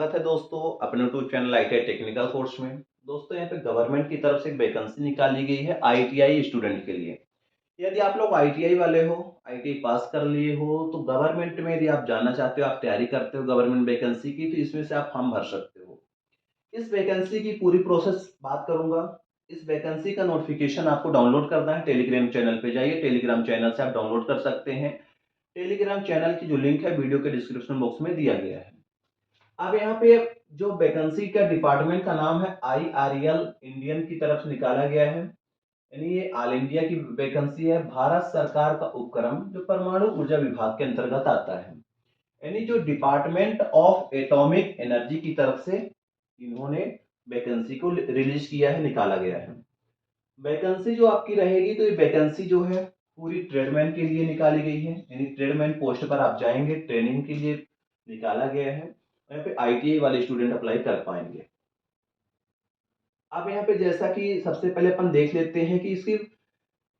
स्वागत है दोस्तों अपने YouTube channel ITI technical course में। दोस्तों यहाँ पे गवर्नमेंट की तरफ से एक वैकेंसी निकाली गई है आईटीआई स्टूडेंट के लिए। यदि आप लोग आईटीआई वाले हो, आईटीआई पास कर लिए हो, तो गवर्नमेंट में यदि आप जाना चाहते हो, आप तैयारी करते हो गवर्नमेंट वैकेंसी की, तो इसमें से आप फॉर्म भर सकते हो। इस वैकेंसी की पूरी प्रोसेस बात करूंगा। इस वैकेंसी का नोटिफिकेशन आपको डाउनलोड करना है, टेलीग्राम चैनल पे जाइए, टेलीग्राम चैनल से आप डाउनलोड कर सकते हैं। टेलीग्राम चैनल की जो लिंक है वीडियो के डिस्क्रिप्शन बॉक्स में दिया गया है। अब यहाँ पे जो वैकेंसी का डिपार्टमेंट का नाम है IREL, इंडियन की तरफ से निकाला गया है, यानी ये ऑल इंडिया की वैकेंसी है। भारत सरकार का उपक्रम जो परमाणु ऊर्जा विभाग के अंतर्गत आता है, यानी जो डिपार्टमेंट ऑफ एटॉमिक एनर्जी की तरफ से इन्होंने वैकेंसी को रिलीज किया है, निकाला गया है। वैकेंसी जो आपकी रहेगी, तो ये वैकेंसी जो है पूरी ट्रेडमैन के लिए निकाली गई है, यानी ट्रेडमैन पोस्ट पर आप जाएंगे, ट्रेनिंग के लिए निकाला गया है। यहाँ पे आईटीआई वाले स्टूडेंट अप्लाई कर पाएंगे। अब यहाँ पे जैसा कि सबसे पहले अपन देख लेते हैं कि इसकी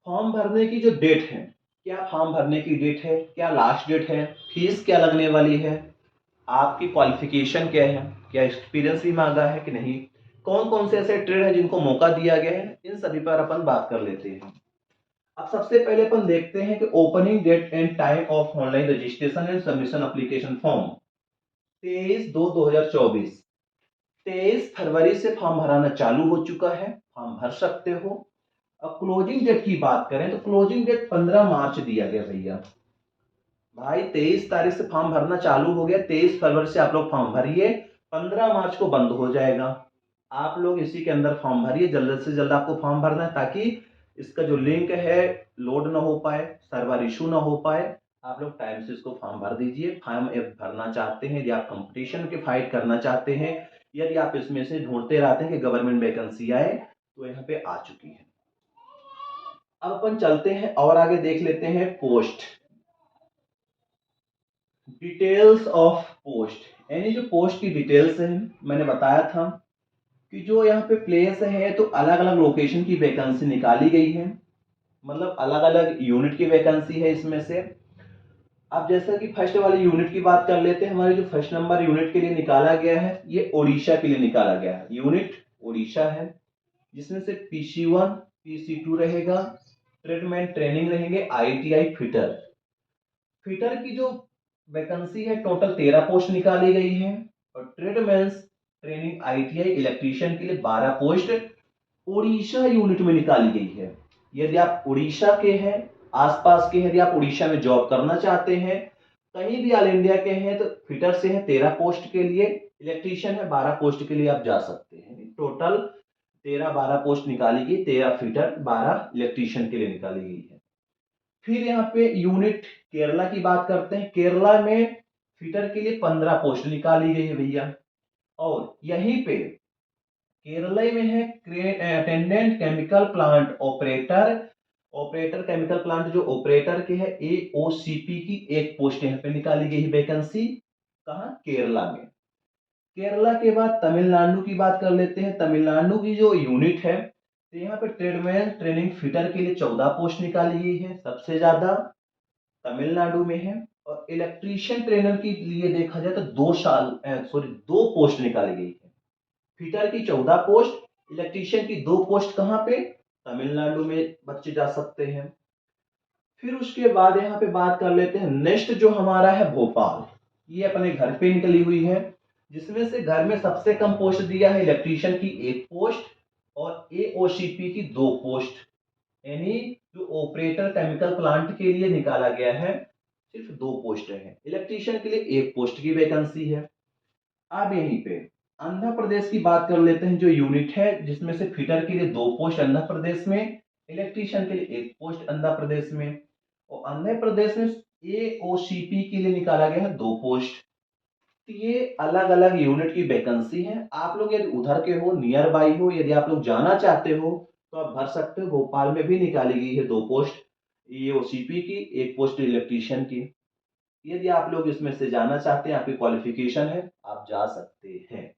फॉर्म भरने की जो डेट है, क्या फॉर्म भरने की डेट है, क्या लास्ट डेट है, फीस क्या लगने वाली है, आपकी क्वालिफिकेशन क्या है, क्या एक्सपीरियंस भी मांगा है कि नहीं, कौन कौन से ऐसे ट्रेड है जिनको मौका दिया गया है, इन सभी पर अपन बात कर लेते हैं। अब सबसे पहले अपन देखते हैं कि opening date and time of online registration and submission application form 23/2/2024। 23 फरवरी से फॉर्म भराना चालू हो चुका है, फॉर्म भर सकते हो। अब क्लोजिंग डेट की बात करें तो क्लोजिंग डेट 15 मार्च दिया गया भैया। भाई 23 तारीख से फॉर्म भरना चालू हो गया, 23 फरवरी से आप लोग फॉर्म भरिए, 15 मार्च को बंद हो जाएगा। आप लोग इसी के अंदर फॉर्म भरिए, जल्द से जल्द आपको फॉर्म भरना है, ताकि इसका जो लिंक है लोड ना हो पाए, सर्वर इशू ना हो पाए। आप लोग टाइम से इसको फॉर्म भर दीजिए। फॉर्म भरना चाहते हैं, यदि आप कंपटीशन के फाइट करना चाहते हैं, यदि आप इसमें से ढूंढते रहते हैं कि गवर्नमेंट वैकेंसी आए, तो यहाँ पे आ चुकी है। अब अपन चलते हैं और आगे देख लेते हैं पोस्ट डिटेल्स ऑफ पोस्ट, यानी जो पोस्ट की डिटेल्स है। मैंने बताया था कि जो यहाँ पे प्लेस है, तो अलग अलग लोकेशन की वैकेंसी निकाली गई है, मतलब अलग अलग यूनिट की वैकेंसी है इसमें से। अब जैसा कि फर्स्ट वाली यूनिट की बात कर लेते हैं, हमारे जो फर्स्ट नंबर यूनिट के लिए निकाला गया है, ये ओडिशा के लिए निकाला गया है। यूनिट ओडिशा है, जिसमें से PC1 PC2 रहेगा। ट्रेडमैन ट्रेनिंग रहेंगे ITI फिटर। फिटर की जो वैकेंसी है, टोटल 13 पोस्ट निकाली गई है। और ट्रेडमैन ट्रेनिंग ITI इलेक्ट्रीशियन के लिए 12 पोस्ट उड़ीसा यूनिट में निकाली गई है। यदि आप उड़ीसा के हैं, आसपास के हैं, यदि आप उड़ीसा में जॉब करना चाहते हैं, कहीं भी ऑल इंडिया के हैं, तो फिटर से है 13 पोस्ट के लिए, इलेक्ट्रीशियन है 12 पोस्ट के लिए आप जा सकते हैं। टोटल 13-12 पोस्ट निकाली गई, 13 फिटर 12 इलेक्ट्रीशियन के लिए निकाली गई है। फिर यहाँ पे यूनिट केरला की बात करते हैं। केरला में फिटर के लिए 15 पोस्ट निकाली गई है भैया। और यहीं पे केरला में है attendant chemical plant operator. Operator chemical plant जो ऑपरेटर के है, AOCP की एक पोस्ट यहाँ पे निकाली गई है वैकेंसी। कहाँ? केरला में। केरला के बाद तमिलनाडु की बात कर लेते हैं। तमिलनाडु की जो यूनिट है, तो यहाँ पे ट्रेडमैन ट्रेनिंग फिटर के लिए 14 पोस्ट निकाली गई है, सबसे ज्यादा तमिलनाडु में है। और इलेक्ट्रीशियन ट्रेनर के लिए देखा जाए तो 2 पोस्ट निकाली गई है। फिटर की 14 पोस्ट, इलेक्ट्रीशियन की 2 पोस्ट कहाँ पे? तमिलनाडु में बच्चे जा सकते हैं। फिर उसके बाद यहाँ पे बात कर लेते हैं, नेक्स्ट जो हमारा है भोपाल, ये अपने घर पे निकली हुई है, जिसमें से घर में सबसे कम पोस्ट दिया है इलेक्ट्रीशियन की 1 पोस्ट और AOCP की 2 पोस्ट, यानी जो ऑपरेटर केमिकल प्लांट के लिए निकाला गया है, सिर्फ 2 पोस्ट है। इलेक्ट्रीशियन के लिए 1 पोस्ट की वैकेंसी है। अब यहीं पे आंध्र प्रदेश की बात कर लेते हैं, जो यूनिट है, जिसमें से फिटर के लिए 2 पोस्ट आंध्र प्रदेश में, इलेक्ट्रीशियन के लिए 1 पोस्ट आंध्र प्रदेश में। और आंध्र प्रदेश में AOCP के लिए निकाला गया है 2 पोस्ट। तो ये अलग अलग यूनिट की वैकेंसी है। आप लोग यदि उधर के हो, नियर बाई हो, यदि आप लोग जाना चाहते हो, तो आप भर सकते हो। भोपाल में भी निकाली गई है 2 पोस्ट AOCP की, 1 पोस्ट इलेक्ट्रीशियन की। यदि आप लोग इसमें से जाना चाहते हैं, आपकी क्वालिफिकेशन है, आप जा सकते हैं।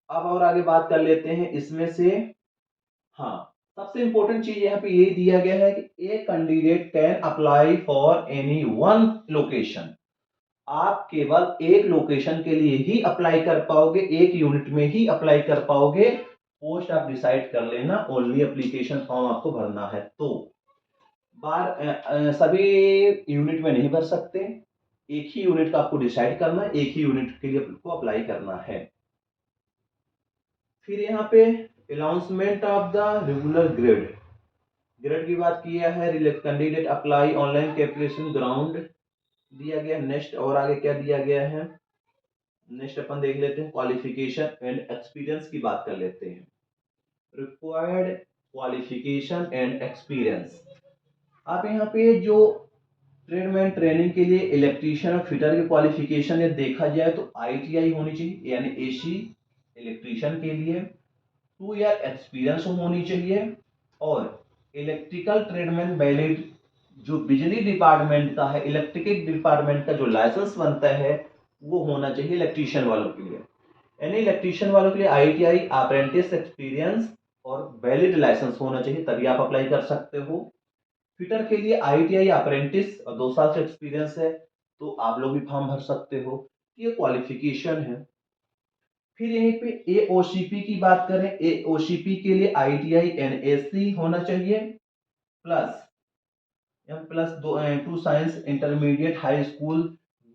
अब और आगे बात कर लेते हैं इसमें से। हाँ, सबसे इंपॉर्टेंट चीज यहाँ पे ये दिया गया है कि a candidate can apply for any one location. आप केवल एक लोकेशन के लिए ही अप्लाई कर पाओगे, एक यूनिट में ही अप्लाई कर पाओगे। पोस्ट आप डिसाइड कर लेना, ओनली एप्लीकेशन फॉर्म आपको भरना है तो सभी यूनिट में नहीं भर सकते। एक ही यूनिट का आपको डिसाइड करना है, एक ही यूनिट के लिए आपको अप्लाई करना है। फिर यहाँ पे announcement of the regular grade, grade की बात किया है। कैंडिडेट अप्लाई ऑनलाइन के एप्लीकेशन ग्राउंड दिया गया। नेक्स्ट और आगे क्या दिया गया है, नेक्स्ट अपन देख लेते हैं। क्वालिफिकेशन एंड एक्सपीरियंस की बात कर लेते हैं। रिक्वायर्ड क्वालिफिकेशन एंड एक्सपीरियंस, आप यहाँ पे जो ट्रेडमैन ट्रेनिंग के लिए इलेक्ट्रीशियन और फिटर की क्वालिफिकेशन देखा जाए तो आईटीआई होनी चाहिए, यानी एसी इलेक्ट्रीशियन के लिए 2 ईयर एक्सपीरियंस होनी चाहिए। और इलेक्ट्रिकल ट्रेडमैन वैलिड जो बिजली डिपार्टमेंट का है, इलेक्ट्रिकल डिपार्टमेंट का जो लाइसेंस बनता है वो होना चाहिए इलेक्ट्रीशियन वालों के लिए। यानी इलेक्ट्रीशियन वालों के लिए आईटीआई, अप्रेंटिस एक्सपीरियंस और वैलिड लाइसेंस होना चाहिए, तभी आप अप्लाई कर सकते हो। फिटर के लिए आईटीआई, अप्रेंटिस और 2 साल से एक्सपीरियंस है तो आप लोग भी फॉर्म भर सकते हो। ये क्वालिफिकेशन है। फिर यहीं पे एओसीपी की बात करें, एओसीपी के लिए आईटीआई एनएससी होना चाहिए plus two science intermediate high school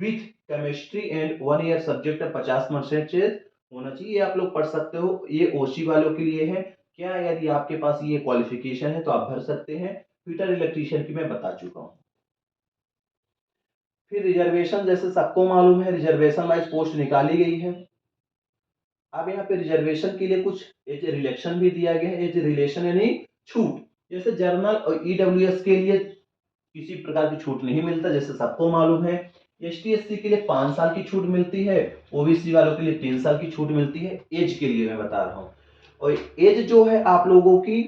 with chemistry and 1 year subject 50% होना चाहिए। आप लोग पढ़ सकते हो, ये ओसी वालों के लिए है। क्या यदि आपके पास ये क्वालिफिकेशन है तो आप भर सकते हैं। फिटर इलेक्ट्रीशियन की मैं बता चुका हूँ। फिर रिजर्वेशन, जैसे सबको मालूम है रिजर्वेशन वाइज पोस्ट निकाली गई है। अब यहाँ पे रिजर्वेशन के लिए कुछ एज रिलेक्शन भी दिया गया है। एज रिलेशन यानी छूट, जैसे जर्नल और ईडब्ल्यूएस के लिए किसी प्रकार की छूट नहीं मिलता, जैसे सबको मालूम है। एसटी एससी के लिए 5 साल की छूट मिलती है, ओबीसी वालों के लिए 3 साल की छूट मिलती है। एज के लिए मैं बता रहा हूँ। और एज जो है आप लोगों की,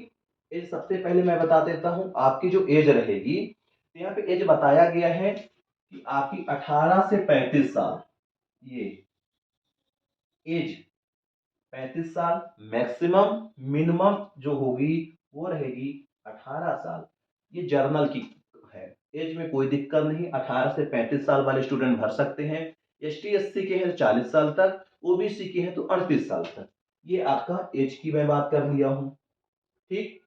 एज सबसे पहले मैं बता देता हूँ आपकी जो एज रहेगी। तो यहाँ पे एज बताया गया है कि आपकी 18 से 35 साल, ये एज 35 साल मैक्सिमम, मिनिमम जो होगी वो रहेगी 18 साल। ये जर्नल की है, एज में कोई दिक्कत नहीं, 18 से 35 साल वाले स्टूडेंट भर सकते हैं। एसटी एससी के हैं 40 साल तक, ओबीसी के हैं तो 38 साल तक। ये आपका एज की मैं बात कर लिया हूँ। ठीक,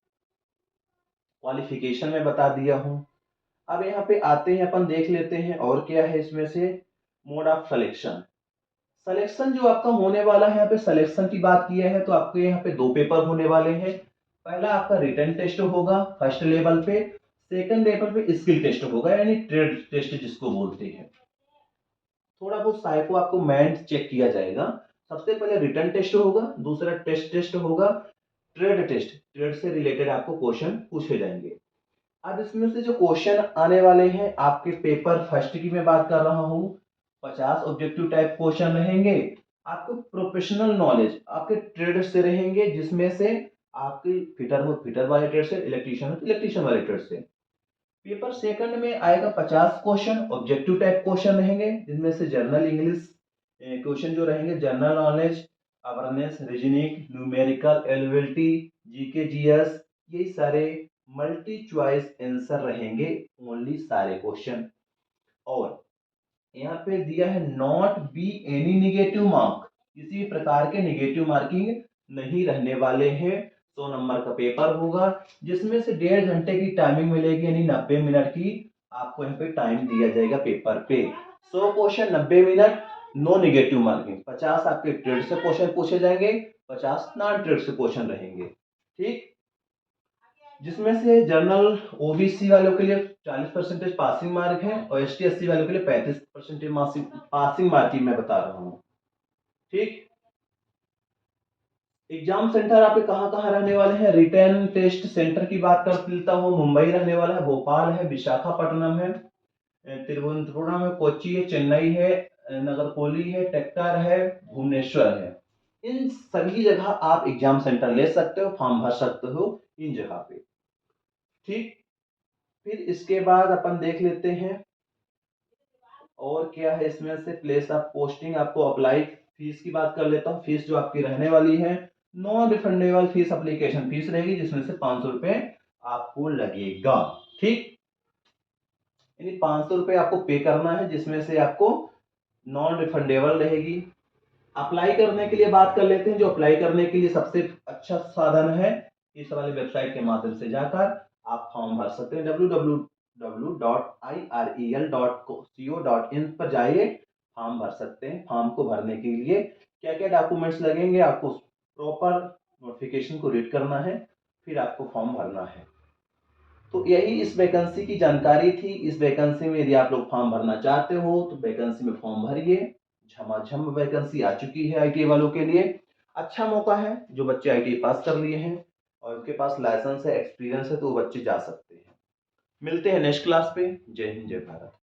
क्वालिफिकेशन में बता दिया हूँ। अब यहाँ पे आते हैं, अपन देख लेते हैं और क्या है इसमें से। मोड ऑफ सिलेक्शन, सिलेक्शन जो आपका होने वाला है, यहाँ पे सिलेक्शन की बात किया है तो आपके यहाँ पे 2 पेपर होने वाले हैं। पहला आपका रिटन टेस्ट होगा फर्स्ट लेवल पे, सेकंड लेवल पे स्किल टेस्ट होगा, यानी ट्रेड टेस्ट जिसको बोलते हैं। थोड़ा बहुत साइको आपको मैंड चेक किया जाएगा। सबसे पहले रिटन टेस्ट होगा, दूसरा टेस्ट होगा ट्रेड टेस्ट, ट्रेड से रिलेटेड आपको क्वेश्चन पूछे जाएंगे। अब इसमें से जो क्वेश्चन आने वाले हैं, आपके पेपर फर्स्ट की मैं बात कर रहा हूँ, 50 ऑब्जेक्टिव टाइप क्वेश्चन रहेंगे। आपको प्रोफेशनल नॉलेज आपके ट्रेड से रहेंगे, जिसमें से आपके फिटर हो फिटर वाले ट्रेड से, इलेक्ट्रीशियन हो इलेक्ट्रीशियन वाले ट्रेड से। पेपर सेकंड में आएगा 50 क्वेश्चन ऑब्जेक्टिव टाइप क्वेश्चन रहेंगे, जिनमें से जनरल इंग्लिश क्वेश्चन जो रहेंगे, general knowledge, awareness, reasoning, numerical eligibility, GK GS, ये सारे मल्टी चॉइस आंसर रहेंगे ओनली सारे क्वेश्चन। और यहाँ पे दिया है not be any negative mark, किसी प्रकार के निगेटिव मार्किंग नहीं रहने वाले हैं। 100 नंबर का पेपर होगा, जिसमें से 1.5 घंटे की टाइमिंग मिलेगी, यानी 90 मिनट की आपको यहाँ पे टाइम दिया जाएगा पेपर पे। 100 question 90 minute, no negative marking. 50 आपके ट्रेड से क्वेश्चन पूछे जाएंगे, 50 नॉन ट्रेड से क्वेश्चन रहेंगे। ठीक, जिसमें से जनरल ओबीसी वालों के लिए 40% पासिंग मार्क है और एसटी एससी वालों के लिए 35% पासिंग मार्क की मैं बता रहा हूँ। ठीक, एग्जाम सेंटर आपके कहाँ कहाँ रहने वाले हैं। रिटर्न टेस्ट सेंटर की बात कर लेता हूँ, मुंबई रहने वाला है, भोपाल है, विशाखापट्टनम है, तिरुवनंतपुरम है, कोच्चि है, चेन्नई है, नगरकोली है, टेक्टार है, भुवनेश्वर है। इन सभी जगह आप एग्जाम सेंटर ले सकते हो, फॉर्म भर सकते हो इन जगह पे। ठीक, फिर इसके बाद अपन देख लेते हैं और क्या है इसमें से। प्लेस ऑफ पोस्टिंग, आपको अप्लाई फीस की बात कर लेता हूँ। फीस जो आपकी रहने वाली है, non refundable fees application fees रहेगी, जिसमें से 500 रुपए आपको लगेगा। ठीक, यानी 500 रुपए आपको पे करना है, जिसमें से आपको नॉन रिफंडेबल रहेगी। अप्लाई करने के लिए बात कर लेते हैं। जो अप्लाई करने के लिए सबसे अच्छा साधन है, इस वाली वेबसाइट के माध्यम से जाकर आप फॉर्म भर सकते हैं। www.irel.co.in पर जाइए, फॉर्म भर सकते हैं। फॉर्म को भरने के लिए क्या क्या डॉक्यूमेंट्स लगेंगे, आपको प्रॉपर नोटिफिकेशन को रीड करना है, फिर आपको फॉर्म भरना है। तो यही इस वैकेंसी की जानकारी थी। इस वैकेंसी में यदि आप लोग फॉर्म भरना चाहते हो तो वैकेंसी में फॉर्म भरिए। झमाझम वैकेंसी आ चुकी है आईटीआई वालों के लिए। अच्छा मौका है, जो बच्चे आईटीआई पास कर लिए हैं और उनके पास लाइसेंस है, एक्सपीरियंस है, तो वो बच्चे जा सकते हैं। मिलते हैं नेक्स्ट क्लास पे। जय हिंद, जय भारत।